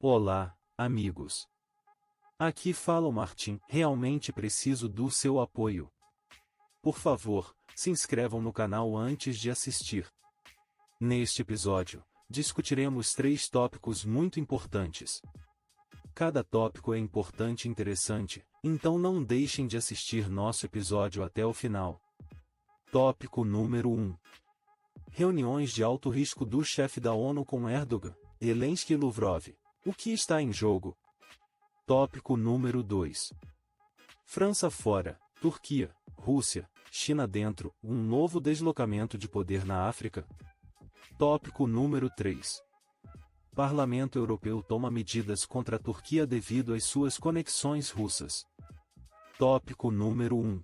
Olá, amigos. Aqui fala o Martim. Realmente preciso do seu apoio. Por favor, se inscrevam no canal antes de assistir. Neste episódio, discutiremos 3 tópicos muito importantes. Cada tópico é importante e interessante, então não deixem de assistir nosso episódio até o final. Tópico número 1. Reuniões de alto risco do chefe da ONU com Erdogan, Zelensky e Lavrov. O que está em jogo? Tópico número 2. França fora, Turquia, Rússia, China dentro, um novo deslocamento de poder na África. Tópico número 3. Parlamento Europeu toma medidas contra a Turquia devido às suas conexões russas. Tópico número 1.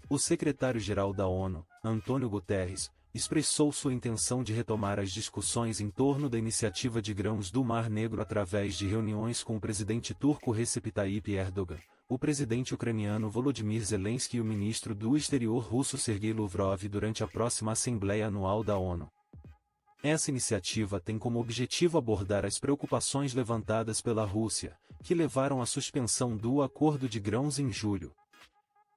O secretário-geral da ONU, Antônio Guterres, expressou sua intenção de retomar as discussões em torno da iniciativa de grãos do Mar Negro através de reuniões com o presidente turco Recep Tayyip Erdogan, o presidente ucraniano Volodymyr Zelensky e o ministro do Exterior russo Sergei Lavrov durante a próxima Assembleia Anual da ONU. Essa iniciativa tem como objetivo abordar as preocupações levantadas pela Rússia, que levaram à suspensão do acordo de grãos em julho.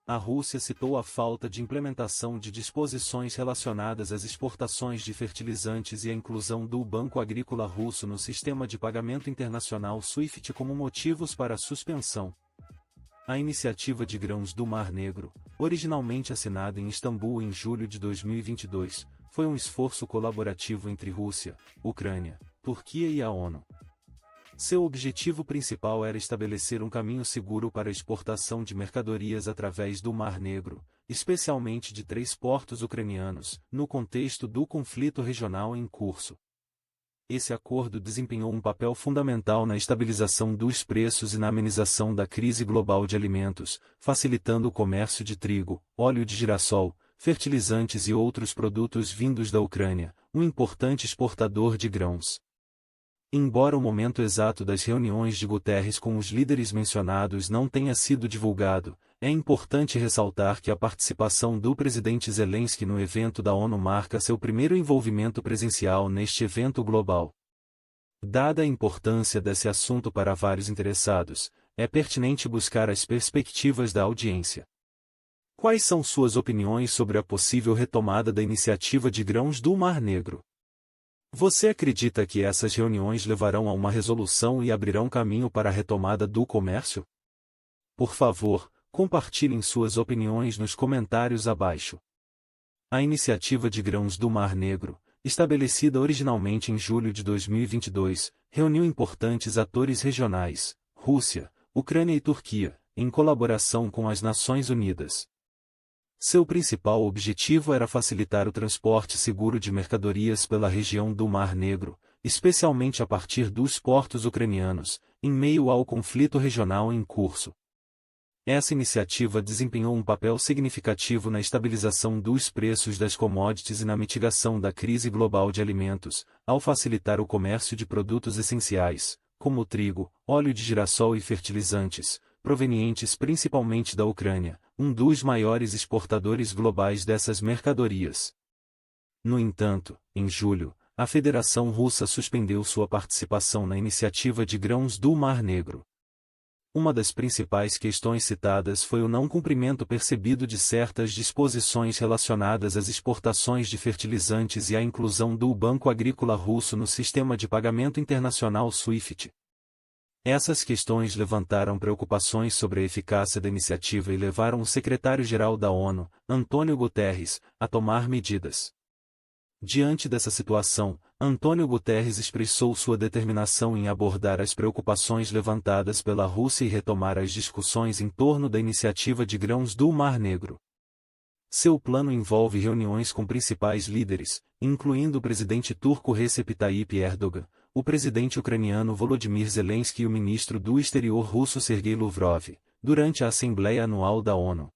A Rússia citou a falta de implementação de disposições relacionadas às exportações de fertilizantes e a inclusão do Banco Agrícola Russo no sistema de pagamento internacional SWIFT como motivos para a suspensão. A iniciativa de grãos do Mar Negro, originalmente assinada em Istambul em julho de 2022, foi um esforço colaborativo entre Rússia, Ucrânia, Turquia e a ONU. Seu objetivo principal era estabelecer um caminho seguro para a exportação de mercadorias através do Mar Negro, especialmente de 3 portos ucranianos, no contexto do conflito regional em curso. Esse acordo desempenhou um papel fundamental na estabilização dos preços e na amenização da crise global de alimentos, facilitando o comércio de trigo, óleo de girassol, fertilizantes e outros produtos vindos da Ucrânia, um importante exportador de grãos. Embora o momento exato das reuniões de Guterres com os líderes mencionados não tenha sido divulgado, é importante ressaltar que a participação do presidente Zelensky no evento da ONU marca seu primeiro envolvimento presencial neste evento global. Dada a importância desse assunto para vários interessados, é pertinente buscar as perspectivas da audiência. Quais são suas opiniões sobre a possível retomada da iniciativa de grãos do Mar Negro? Você acredita que essas reuniões levarão a uma resolução e abrirão caminho para a retomada do comércio? Por favor, compartilhem suas opiniões nos comentários abaixo. A iniciativa de grãos do Mar Negro, estabelecida originalmente em julho de 2022, reuniu importantes atores regionais, Rússia, Ucrânia e Turquia, em colaboração com as Nações Unidas. Seu principal objetivo era facilitar o transporte seguro de mercadorias pela região do Mar Negro, especialmente a partir dos portos ucranianos, em meio ao conflito regional em curso. Essa iniciativa desempenhou um papel significativo na estabilização dos preços das commodities e na mitigação da crise global de alimentos, ao facilitar o comércio de produtos essenciais, como trigo, óleo de girassol e fertilizantes, provenientes principalmente da Ucrânia, um dos maiores exportadores globais dessas mercadorias. No entanto, em julho, a Federação Russa suspendeu sua participação na iniciativa de grãos do Mar Negro. Uma das principais questões citadas foi o não cumprimento percebido de certas disposições relacionadas às exportações de fertilizantes e à inclusão do Banco Agrícola Russo no sistema de pagamento internacional SWIFT. Essas questões levantaram preocupações sobre a eficácia da iniciativa e levaram o secretário-geral da ONU, Antônio Guterres, a tomar medidas. Diante dessa situação, Antônio Guterres expressou sua determinação em abordar as preocupações levantadas pela Rússia e retomar as discussões em torno da iniciativa de grãos do Mar Negro. Seu plano envolve reuniões com principais líderes, incluindo o presidente turco Recep Tayyip Erdogan, o presidente ucraniano Volodymyr Zelensky e o ministro do Exterior russo Sergei Lavrov, durante a Assembleia Anual da ONU.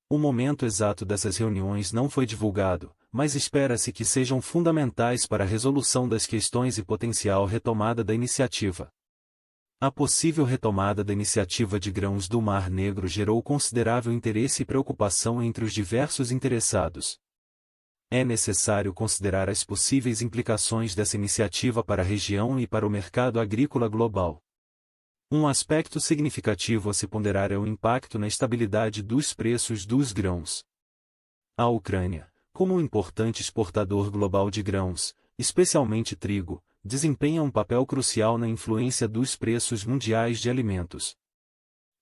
O momento exato dessas reuniões não foi divulgado, mas espera-se que sejam fundamentais para a resolução das questões e potencial retomada da iniciativa. A possível retomada da iniciativa de grãos do Mar Negro gerou considerável interesse e preocupação entre os diversos interessados. É necessário considerar as possíveis implicações dessa iniciativa para a região e para o mercado agrícola global. Um aspecto significativo a se ponderar é o impacto na estabilidade dos preços dos grãos. A Ucrânia, como um importante exportador global de grãos, especialmente trigo, desempenha um papel crucial na influência dos preços mundiais de alimentos.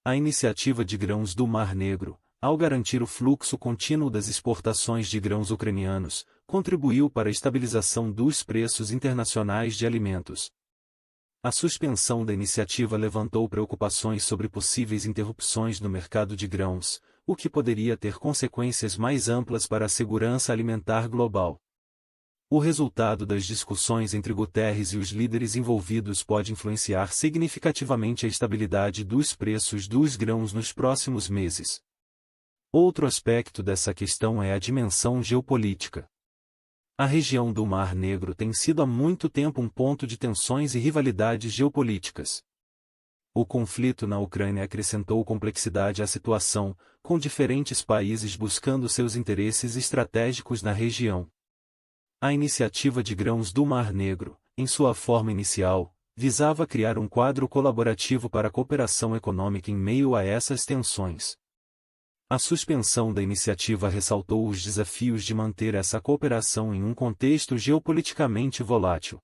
A iniciativa de grãos do Mar Negro, ao garantir o fluxo contínuo das exportações de grãos ucranianos, contribuiu para a estabilização dos preços internacionais de alimentos. A suspensão da iniciativa levantou preocupações sobre possíveis interrupções no mercado de grãos, o que poderia ter consequências mais amplas para a segurança alimentar global. O resultado das discussões entre Guterres e os líderes envolvidos pode influenciar significativamente a estabilidade dos preços dos grãos nos próximos meses. Outro aspecto dessa questão é a dimensão geopolítica. A região do Mar Negro tem sido há muito tempo um ponto de tensões e rivalidades geopolíticas. O conflito na Ucrânia acrescentou complexidade à situação, com diferentes países buscando seus interesses estratégicos na região. A iniciativa de grãos do Mar Negro, em sua forma inicial, visava criar um quadro colaborativo para a cooperação econômica em meio a essas tensões. A suspensão da iniciativa ressaltou os desafios de manter essa cooperação em um contexto geopoliticamente volátil.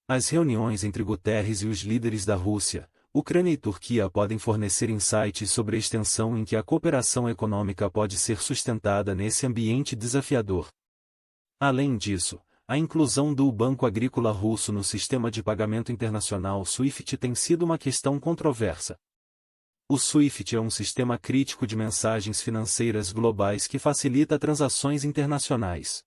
As reuniões entre Guterres e os líderes da Rússia, Ucrânia e Turquia podem fornecer insights sobre a extensão em que a cooperação econômica pode ser sustentada nesse ambiente desafiador. Além disso, a inclusão do Banco Agrícola Russo no sistema de pagamento internacional SWIFT tem sido uma questão controversa. O SWIFT é um sistema crítico de mensagens financeiras globais que facilita transações internacionais.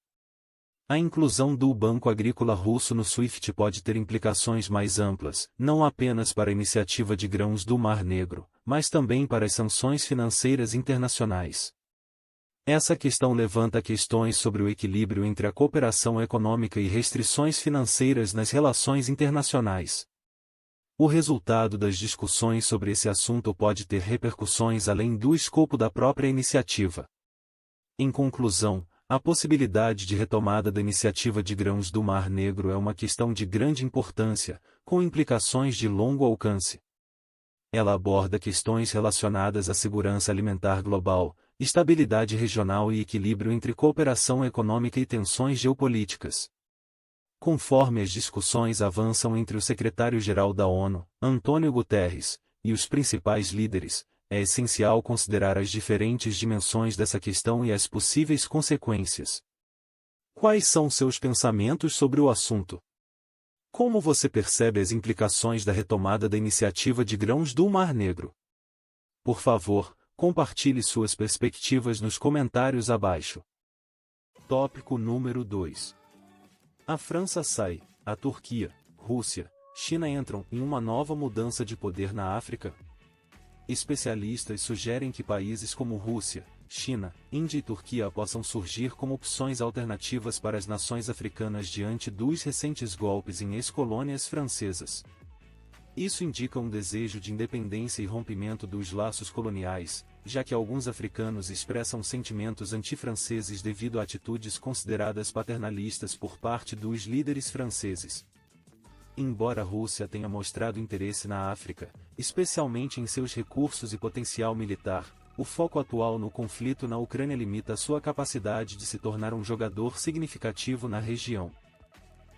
A inclusão do Banco Agrícola Russo no SWIFT pode ter implicações mais amplas, não apenas para a iniciativa de grãos do Mar Negro, mas também para as sanções financeiras internacionais. Essa questão levanta questões sobre o equilíbrio entre a cooperação econômica e restrições financeiras nas relações internacionais. O resultado das discussões sobre esse assunto pode ter repercussões além do escopo da própria iniciativa. Em conclusão, a possibilidade de retomada da iniciativa de grãos do Mar Negro é uma questão de grande importância, com implicações de longo alcance. Ela aborda questões relacionadas à segurança alimentar global, estabilidade regional e equilíbrio entre cooperação econômica e tensões geopolíticas. Conforme as discussões avançam entre o secretário-geral da ONU, Antônio Guterres, e os principais líderes, é essencial considerar as diferentes dimensões dessa questão e as possíveis consequências. Quais são seus pensamentos sobre o assunto? Como você percebe as implicações da retomada da iniciativa de grãos do Mar Negro? Por favor, compartilhe suas perspectivas nos comentários abaixo. Tópico número 2. A França sai, a Turquia, Rússia, China entram em uma nova mudança de poder na África. Especialistas sugerem que países como Rússia, China, Índia e Turquia possam surgir como opções alternativas para as nações africanas diante dos recentes golpes em ex-colônias francesas. Isso indica um desejo de independência e rompimento dos laços coloniais, já que alguns africanos expressam sentimentos antifranceses devido a atitudes consideradas paternalistas por parte dos líderes franceses. Embora a Rússia tenha mostrado interesse na África, especialmente em seus recursos e potencial militar, o foco atual no conflito na Ucrânia limita sua capacidade de se tornar um jogador significativo na região.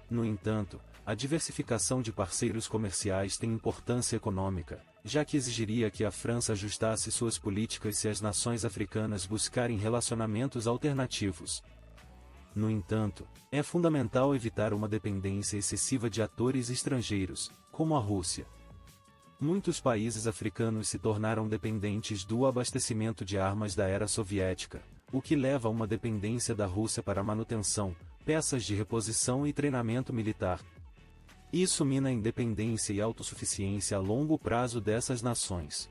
No entanto, a diversificação de parceiros comerciais tem importância econômica, já que exigiria que a França ajustasse suas políticas se as nações africanas buscarem relacionamentos alternativos. No entanto, é fundamental evitar uma dependência excessiva de atores estrangeiros, como a Rússia. Muitos países africanos se tornaram dependentes do abastecimento de armas da era soviética, o que leva a uma dependência da Rússia para manutenção, peças de reposição e treinamento militar. Isso mina a independência e autossuficiência a longo prazo dessas nações.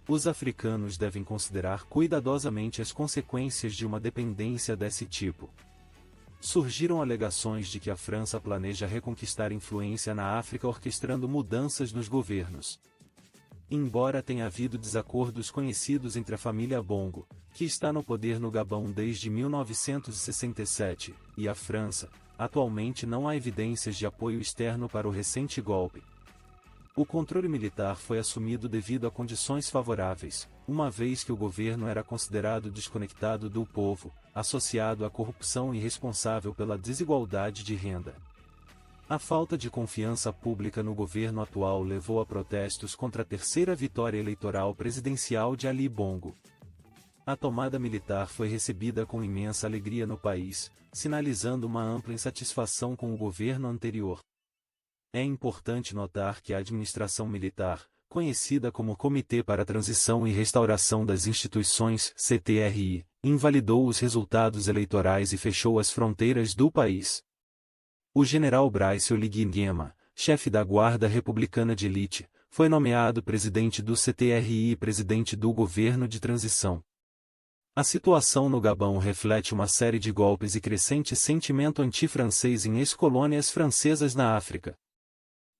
Os africanos devem considerar cuidadosamente as consequências de uma dependência desse tipo. Surgiram alegações de que a França planeja reconquistar influência na África orquestrando mudanças nos governos. Embora tenha havido desacordos conhecidos entre a família Bongo, que está no poder no Gabão desde 1967, e a França, atualmente não há evidências de apoio externo para o recente golpe. O controle militar foi assumido devido a condições favoráveis, uma vez que o governo era considerado desconectado do povo, associado à corrupção e responsável pela desigualdade de renda. A falta de confiança pública no governo atual levou a protestos contra a terceira vitória eleitoral presidencial de Ali Bongo. A tomada militar foi recebida com imensa alegria no país, sinalizando uma ampla insatisfação com o governo anterior. É importante notar que a administração militar, conhecida como Comitê para a Transição e Restauração das Instituições, CTRI, invalidou os resultados eleitorais e fechou as fronteiras do país. O general Brice Oligui Nguema, chefe da Guarda Republicana de Elite, foi nomeado presidente do CTRI e presidente do governo de transição. A situação no Gabão reflete uma série de golpes e crescente sentimento anti-francês em ex-colônias francesas na África.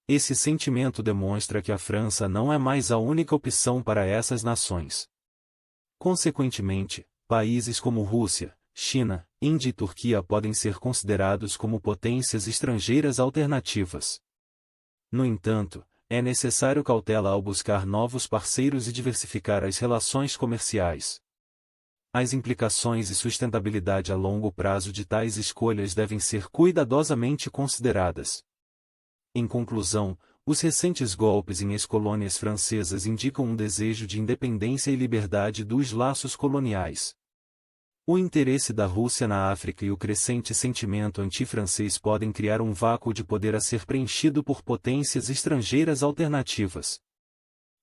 Esse sentimento demonstra que a França não é mais a única opção para essas nações. Consequentemente, países como Rússia, China, Índia e Turquia podem ser considerados como potências estrangeiras alternativas. No entanto, é necessário cautela ao buscar novos parceiros e diversificar as relações comerciais. As implicações e sustentabilidade a longo prazo de tais escolhas devem ser cuidadosamente consideradas. Em conclusão, os recentes golpes em ex-colônias francesas indicam um desejo de independência e liberdade dos laços coloniais. O interesse da Rússia na África e o crescente sentimento anti-francês podem criar um vácuo de poder a ser preenchido por potências estrangeiras alternativas.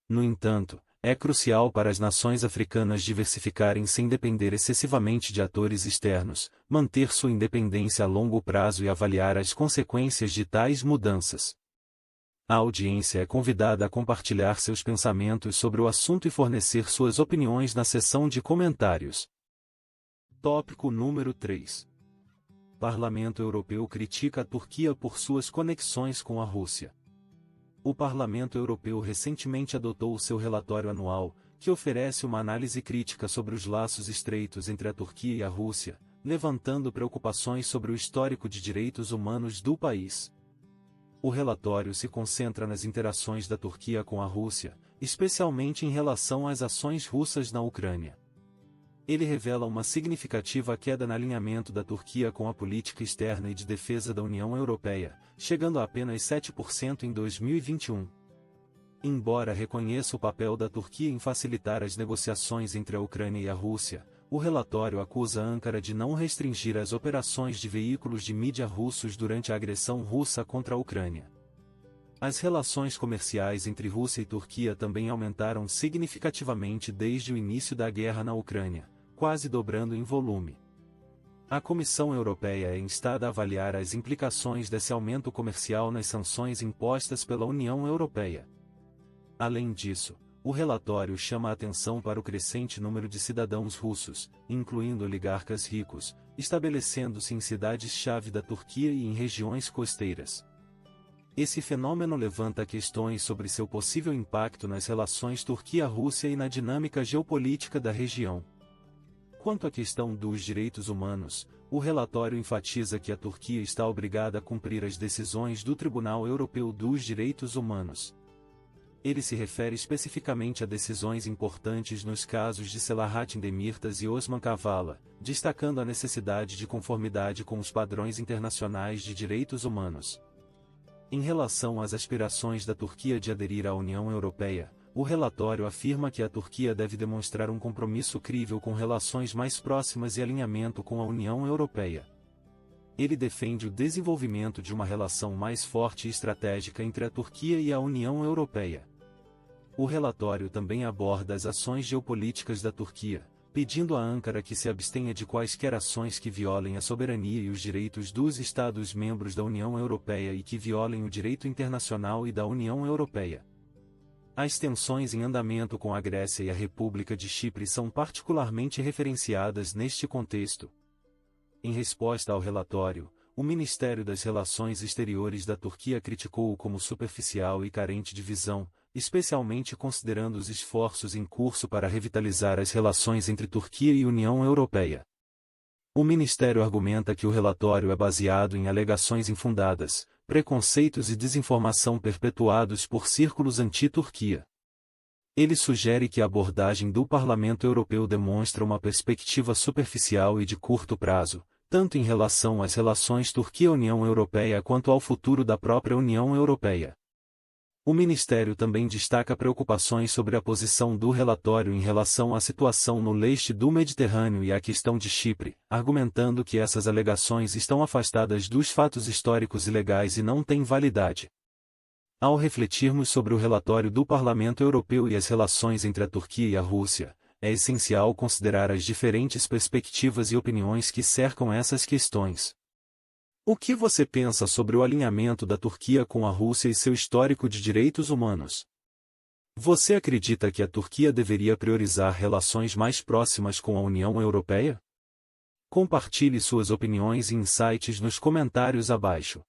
No entanto, é crucial para as nações africanas diversificarem sem depender excessivamente de atores externos, manter sua independência a longo prazo e avaliar as consequências de tais mudanças. A audiência é convidada a compartilhar seus pensamentos sobre o assunto e fornecer suas opiniões na seção de comentários. Tópico número 3. Parlamento Europeu critica a Turquia por suas conexões com a Rússia. O Parlamento Europeu recentemente adotou o seu relatório anual, que oferece uma análise crítica sobre os laços estreitos entre a Turquia e a Rússia, levantando preocupações sobre o histórico de direitos humanos do país. O relatório se concentra nas interações da Turquia com a Rússia, especialmente em relação às ações russas na Ucrânia. Ele revela uma significativa queda no alinhamento da Turquia com a política externa e de defesa da União Europeia, chegando a apenas 7% em 2021. Embora reconheça o papel da Turquia em facilitar as negociações entre a Ucrânia e a Rússia, o relatório acusa Ankara de não restringir as operações de veículos de mídia russos durante a agressão russa contra a Ucrânia. As relações comerciais entre Rússia e Turquia também aumentaram significativamente desde o início da guerra na Ucrânia, quase dobrando em volume. A Comissão Europeia é instada a avaliar as implicações desse aumento comercial nas sanções impostas pela União Europeia. Além disso, o relatório chama a atenção para o crescente número de cidadãos russos, incluindo oligarcas ricos, estabelecendo-se em cidades-chave da Turquia e em regiões costeiras. Esse fenômeno levanta questões sobre seu possível impacto nas relações Turquia-Rússia e na dinâmica geopolítica da região. Quanto à questão dos direitos humanos, o relatório enfatiza que a Turquia está obrigada a cumprir as decisões do Tribunal Europeu dos Direitos Humanos. Ele se refere especificamente a decisões importantes nos casos de Selahattin Demirtas e Osman Kavala, destacando a necessidade de conformidade com os padrões internacionais de direitos humanos. Em relação às aspirações da Turquia de aderir à União Europeia, o relatório afirma que a Turquia deve demonstrar um compromisso crível com relações mais próximas e alinhamento com a União Europeia. Ele defende o desenvolvimento de uma relação mais forte e estratégica entre a Turquia e a União Europeia. O relatório também aborda as ações geopolíticas da Turquia, pedindo a Ankara que se abstenha de quaisquer ações que violem a soberania e os direitos dos Estados-membros da União Europeia e que violem o direito internacional e da União Europeia. As tensões em andamento com a Grécia e a República de Chipre são particularmente referenciadas neste contexto. Em resposta ao relatório, o Ministério das Relações Exteriores da Turquia criticou-o como superficial e carente de visão, especialmente considerando os esforços em curso para revitalizar as relações entre Turquia e União Europeia. O Ministério argumenta que o relatório é baseado em alegações infundadas, preconceitos e desinformação perpetuados por círculos anti-Turquia. Ele sugere que a abordagem do Parlamento Europeu demonstra uma perspectiva superficial e de curto prazo, tanto em relação às relações Turquia-União Europeia quanto ao futuro da própria União Europeia. O Ministério também destaca preocupações sobre a posição do relatório em relação à situação no leste do Mediterrâneo e à questão de Chipre, argumentando que essas alegações estão afastadas dos fatos históricos e legais e não têm validade. Ao refletirmos sobre o relatório do Parlamento Europeu e as relações entre a Turquia e a Rússia, é essencial considerar as diferentes perspectivas e opiniões que cercam essas questões. O que você pensa sobre o alinhamento da Turquia com a Rússia e seu histórico de direitos humanos? Você acredita que a Turquia deveria priorizar relações mais próximas com a União Europeia? Compartilhe suas opiniões e insights nos comentários abaixo.